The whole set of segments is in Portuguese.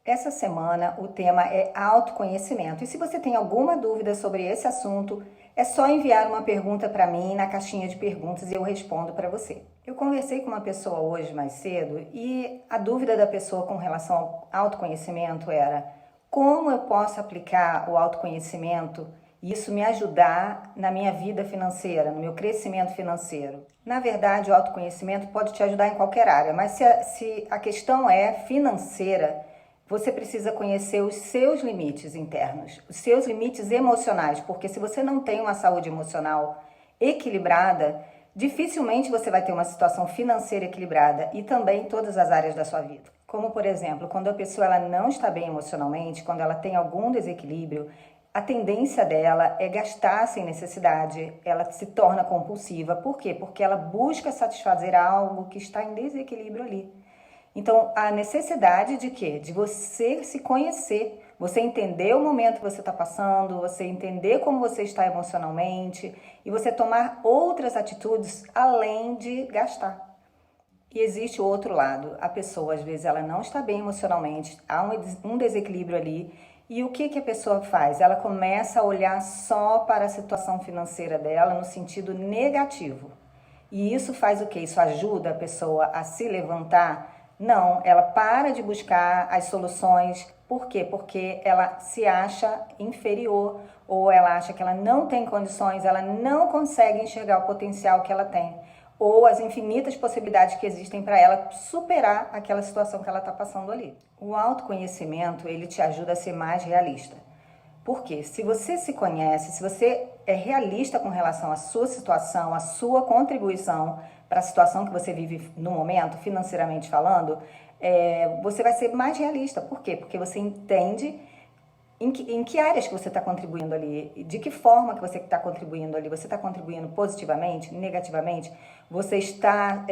Essa semana o tema é autoconhecimento. E se você tem alguma dúvida sobre esse assunto, é só enviar uma pergunta para mim na caixinha de perguntas e eu respondo para você. Eu conversei com uma pessoa hoje mais cedo e a dúvida da pessoa com relação ao autoconhecimento era: como eu posso aplicar o autoconhecimento e isso me ajudar na minha vida financeira, no meu crescimento financeiro? Na verdade, o autoconhecimento pode te ajudar em qualquer área, mas se a questão é financeira, você precisa conhecer os seus limites internos, os seus limites emocionais, porque se você não tem uma saúde emocional equilibrada, dificilmente você vai ter uma situação financeira equilibrada e também em todas as áreas da sua vida. Como, por exemplo, quando a pessoa ela não está bem emocionalmente, quando ela tem algum desequilíbrio, a tendência dela é gastar sem necessidade, ela se torna compulsiva. Por quê? Porque ela busca satisfazer algo que está em desequilíbrio ali. Então, a necessidade de quê? De você se conhecer, você entender o momento que você está passando, você entender como você está emocionalmente e você tomar outras atitudes além de gastar. E existe o outro lado, a pessoa às vezes ela não está bem emocionalmente, há um desequilíbrio ali. E o que a pessoa faz? Ela começa a olhar só para a situação financeira dela no sentido negativo. E isso faz o quê? Isso ajuda a pessoa a se levantar? Não, ela para de buscar as soluções. Por quê? Porque ela se acha inferior ou ela acha que ela não tem condições, ela não consegue enxergar o potencial que ela tem ou as infinitas possibilidades que existem para ela superar aquela situação que ela está passando ali. O autoconhecimento, ele te ajuda a ser mais realista. Porque se você se conhece, se você é realista com relação à sua situação, à sua contribuição para a situação que você vive no momento, financeiramente falando, você vai ser mais realista. Por quê? Porque você entende em que áreas que você está contribuindo ali, de que forma que você está contribuindo ali. Você está contribuindo positivamente, negativamente? Você está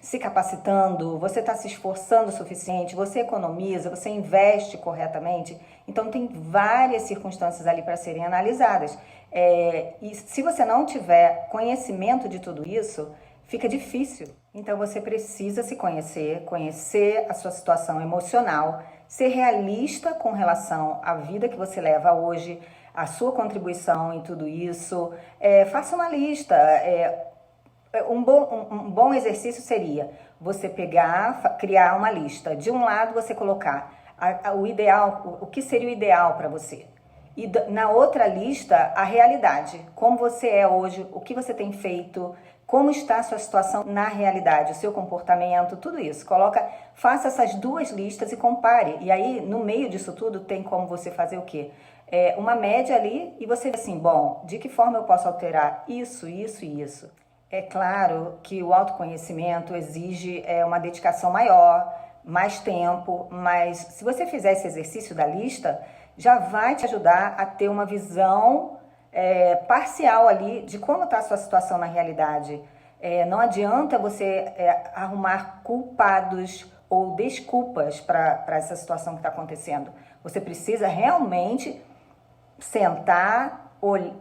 se capacitando, você está se esforçando o suficiente, você economiza, você investe corretamente. Então tem várias circunstâncias ali para serem analisadas. E se você não tiver conhecimento de tudo isso, fica difícil. Então você precisa se conhecer, conhecer a sua situação emocional, ser realista com relação à vida que você leva hoje, a sua contribuição em tudo isso. Faça uma lista. Um bom exercício seria você criar uma lista. De um lado você colocar o ideal, o que seria o ideal para você. E na outra lista, a realidade. Como você é hoje, o que você tem feito, como está a sua situação na realidade, o seu comportamento, tudo isso. Faça essas duas listas e compare. E aí, no meio disso tudo, tem como você fazer o quê? Uma média ali e você vê assim, bom, de que forma eu posso alterar isso, isso e isso? É claro que o autoconhecimento exige uma dedicação maior, mais tempo, mas se você fizer esse exercício da lista, já vai te ajudar a ter uma visão parcial ali de como está a sua situação na realidade. Não adianta você arrumar culpados ou desculpas para essa situação que está acontecendo. Você precisa realmente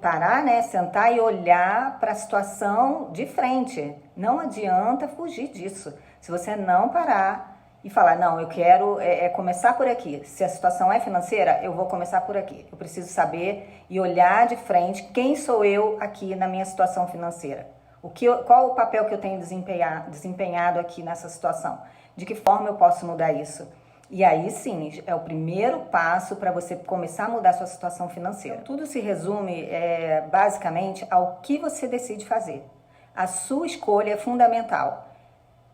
parar, né? Sentar e olhar para a situação de frente. Não adianta fugir disso. Se você não parar e falar, não, eu quero começar por aqui. Se a situação é financeira, eu vou começar por aqui. Eu preciso saber e olhar de frente quem sou eu aqui na minha situação financeira. Qual o papel que eu tenho desempenhado aqui nessa situação? De que forma eu posso mudar isso? E aí sim, é o primeiro passo para você começar a mudar a sua situação financeira. Então, tudo se resume basicamente ao que você decide fazer. A sua escolha é fundamental.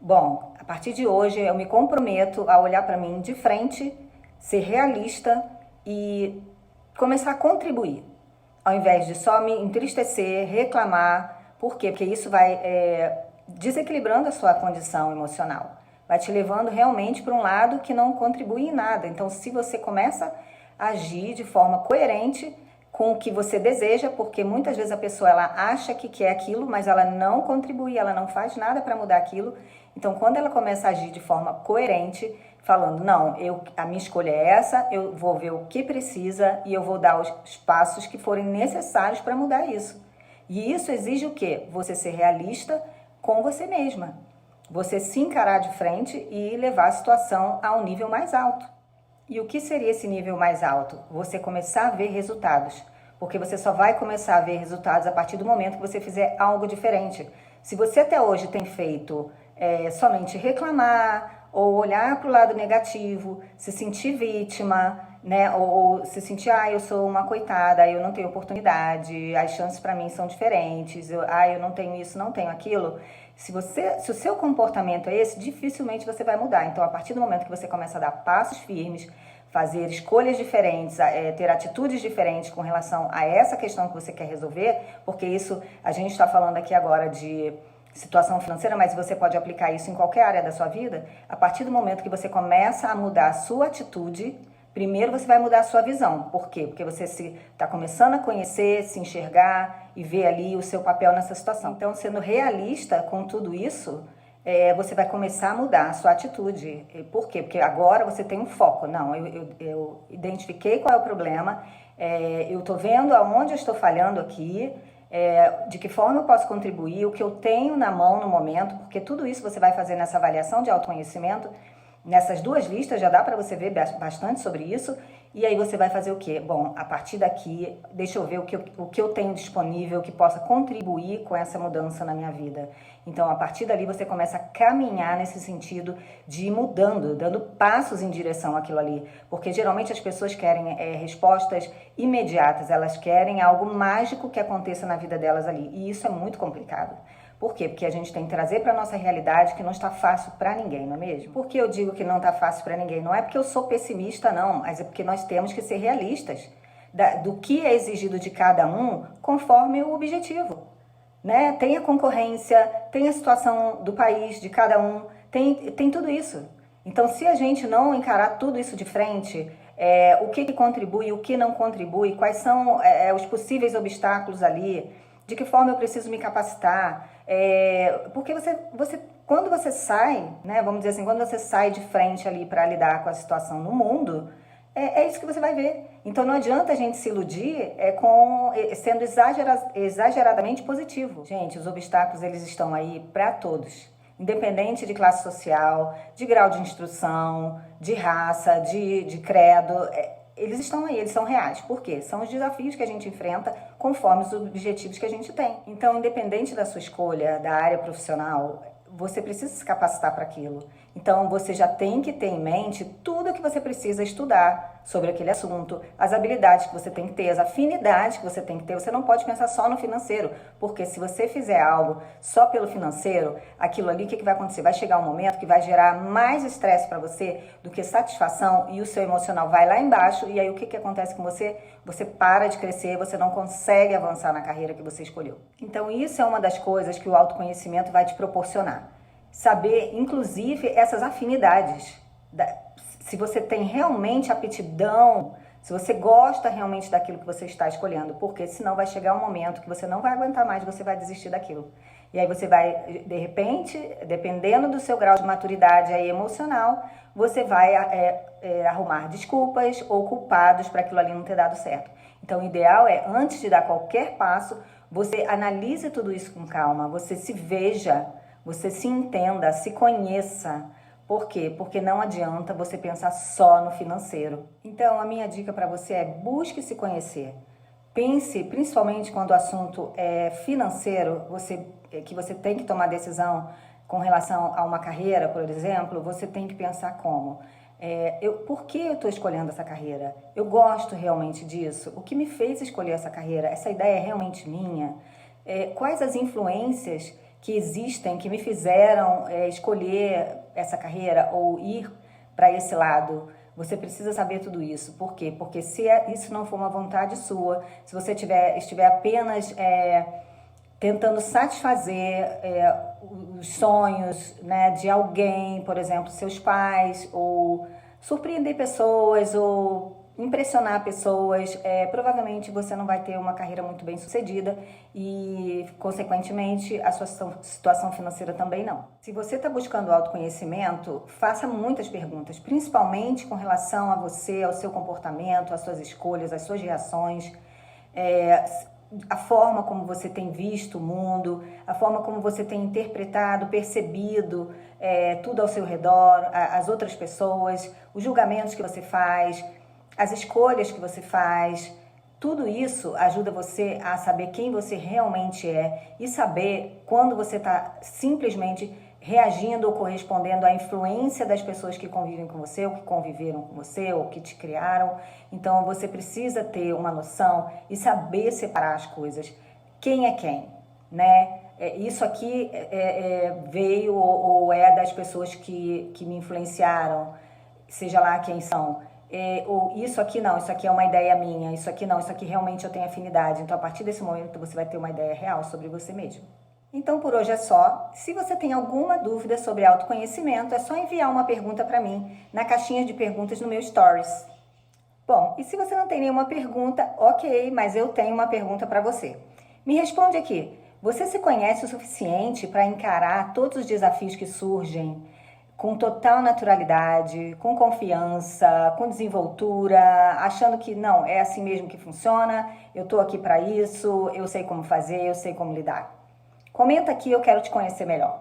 Bom, a partir de hoje eu me comprometo a olhar para mim de frente, ser realista e começar a contribuir, ao invés de só me entristecer, reclamar. Por quê? Porque isso vai desequilibrando a sua condição emocional, vai te levando realmente para um lado que não contribui em nada. Então, se você começa a agir de forma coerente com o que você deseja, porque muitas vezes a pessoa ela acha que quer aquilo, mas ela não contribui, ela não faz nada para mudar aquilo. Então, quando ela começa a agir de forma coerente, falando, não, a minha escolha é essa, eu vou ver o que precisa e eu vou dar os passos que forem necessários para mudar isso. E isso exige o quê? Você ser realista com você mesma. Você se encarar de frente e levar a situação a um nível mais alto. E o que seria esse nível mais alto? Você começar a ver resultados. Porque você só vai começar a ver resultados a partir do momento que você fizer algo diferente. Se você até hoje tem feito somente reclamar, ou olhar para o lado negativo, se sentir vítima, né? Ou se sentir, eu sou uma coitada, eu não tenho oportunidade, as chances para mim são diferentes, eu não tenho isso, não tenho aquilo. Se o seu comportamento é esse, dificilmente você vai mudar. Então, a partir do momento que você começa a dar passos firmes, fazer escolhas diferentes, ter atitudes diferentes com relação a essa questão que você quer resolver, porque isso, a gente está falando aqui agora de situação financeira, mas você pode aplicar isso em qualquer área da sua vida. A partir do momento que você começa a mudar a sua atitude, primeiro você vai mudar a sua visão. Por quê? Porque você está começando a conhecer, se enxergar e ver ali o seu papel nessa situação. Então, sendo realista com tudo isso, você vai começar a mudar a sua atitude. Por quê? Porque agora você tem um foco. Não, eu identifiquei qual é o problema, eu estou vendo aonde eu estou falhando aqui, de que forma eu posso contribuir, o que eu tenho na mão no momento, porque tudo isso você vai fazer nessa avaliação de autoconhecimento. Nessas duas listas já dá para você ver bastante sobre isso. E aí você vai fazer o quê? Bom, a partir daqui, deixa eu ver o que eu tenho disponível que possa contribuir com essa mudança na minha vida. Então, a partir dali, você começa a caminhar nesse sentido de ir mudando, dando passos em direção àquilo ali. Porque geralmente as pessoas querem respostas imediatas, elas querem algo mágico que aconteça na vida delas ali. E isso é muito complicado. Por quê? Porque a gente tem que trazer para a nossa realidade que não está fácil para ninguém, não é mesmo? Por que eu digo que não está fácil para ninguém? Não é porque eu sou pessimista, não, mas é porque nós temos que ser realistas do que é exigido de cada um conforme o objetivo. Né? Tem a concorrência, tem a situação do país, de cada um, tem tudo isso. Então, se a gente não encarar tudo isso de frente, o que contribui, o que não contribui, quais são os possíveis obstáculos ali, de que forma eu preciso me capacitar, porque quando você sai, né, vamos dizer assim, quando você sai de frente ali para lidar com a situação no mundo, é isso que você vai ver. Então não adianta a gente se iludir sendo exageradamente positivo. Gente, os obstáculos eles estão aí para todos, independente de classe social, de grau de instrução, de raça, de credo. Eles estão aí, eles são reais. Por quê? São os desafios que a gente enfrenta conforme os objetivos que a gente tem. Então, independente da sua escolha, da área profissional, você precisa se capacitar para aquilo. Então, você já tem que ter em mente tudo o que você precisa estudar sobre aquele assunto, as habilidades que você tem que ter, as afinidades que você tem que ter. Você não pode pensar só no financeiro, porque se você fizer algo só pelo financeiro, aquilo ali, o que vai acontecer? Vai chegar um momento que vai gerar mais estresse para você do que satisfação e o seu emocional vai lá embaixo e aí o que acontece com você? Você para de crescer, você não consegue avançar na carreira que você escolheu. Então, isso é uma das coisas que o autoconhecimento vai te proporcionar. Saber, inclusive, essas afinidades. Se você tem realmente aptidão, se você gosta realmente daquilo que você está escolhendo, porque senão vai chegar um momento que você não vai aguentar mais, você vai desistir daquilo. E aí você vai, de repente, dependendo do seu grau de maturidade aí emocional, você vai arrumar desculpas ou culpados para aquilo ali não ter dado certo. Então, o ideal é, antes de dar qualquer passo, você analise tudo isso com calma, você se veja, você se entenda, se conheça. Por quê? Porque não adianta você pensar só no financeiro. Então, a minha dica para você é busque se conhecer. Pense, principalmente quando o assunto é financeiro, que você tem que tomar decisão com relação a uma carreira, por exemplo, você tem que pensar como? Por que eu estou escolhendo essa carreira? Eu gosto realmente disso? O que me fez escolher essa carreira? Essa ideia é realmente minha? Quais as influências que existem, que me fizeram escolher essa carreira ou ir para esse lado? Você precisa saber tudo isso. Por quê? Porque se isso não for uma vontade sua, se você estiver apenas tentando satisfazer os sonhos, né, de alguém, por exemplo, seus pais, ou surpreender pessoas, ou impressionar pessoas, provavelmente você não vai ter uma carreira muito bem sucedida e, consequentemente, a sua situação financeira também não. Se você está buscando autoconhecimento, faça muitas perguntas, principalmente com relação a você, ao seu comportamento, às suas escolhas, às suas reações. a forma como você tem visto o mundo, a forma como você tem interpretado, percebido tudo ao seu redor, as outras pessoas, os julgamentos que você faz, as escolhas que você faz. Tudo isso ajuda você a saber quem você realmente é e saber quando você está simplesmente reagindo ou correspondendo à influência das pessoas que convivem com você, ou que conviveram com você, ou que te criaram. Então você precisa ter uma noção e saber separar as coisas. Quem é quem, né? Isso aqui veio ou é das pessoas que me influenciaram, seja lá quem são. Ou isso aqui não, isso aqui é uma ideia minha, isso aqui não, isso aqui realmente eu tenho afinidade. Então a partir desse momento você vai ter uma ideia real sobre você mesmo. Então por hoje é só. Se você tem alguma dúvida sobre autoconhecimento, é só enviar uma pergunta para mim na caixinha de perguntas no meu Stories. Bom, e se você não tem nenhuma pergunta, ok, mas eu tenho uma pergunta para você. Me responde aqui, você se conhece o suficiente para encarar todos os desafios que surgem com total naturalidade, com confiança, com desenvoltura, achando que não, é assim mesmo que funciona, eu tô aqui para isso, eu sei como fazer, eu sei como lidar? Comenta aqui, eu quero te conhecer melhor.